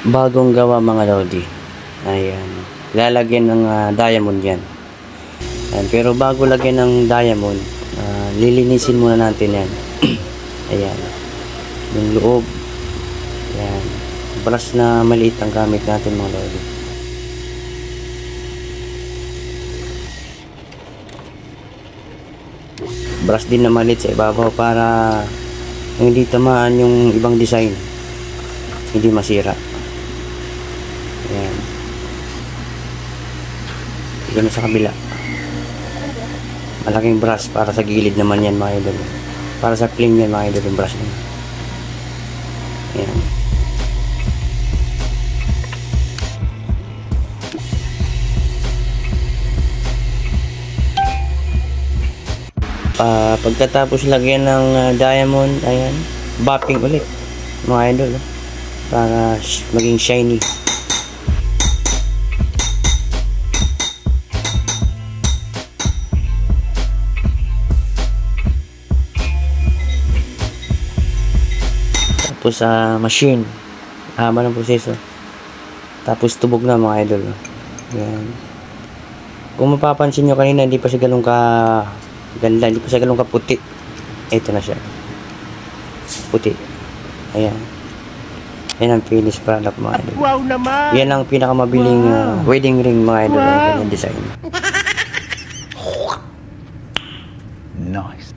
Bagong gawa mga lodi. Ayan. Lalagyan ng diamond yan. Ayan. Pero bago lagyan ng diamond, lilinisin muna natin yan. Ayan. Yung loob. Ayan. Brush na maliit ang gamit natin mga lodi. Brush din na maliit sa ibabaw para hindi tamaan yung ibang design, hindi masira. Ayan. Ito na sa kabila. Malaking brush para sa gilid naman yan mga idol. Para sa clean yan mga idol yung brush niya. Ayan. Pagkatapos lagyan ng diamond, ayan, buffing ulit mga idol, para maging shiny. Tapos machine, haba ng proseso. Tapos tubog na mga idol. Ayan. Kung mapapansin nyo kanina, hindi pa siya ganun ka ganda, hindi pa siya ganun kaputi. Ito na siya, puti. Ayan. Yan ang finished product mga idol. Wow naman! Yan ang pinakamabiling wedding ring mga idol. Wow. Ang design. Nice.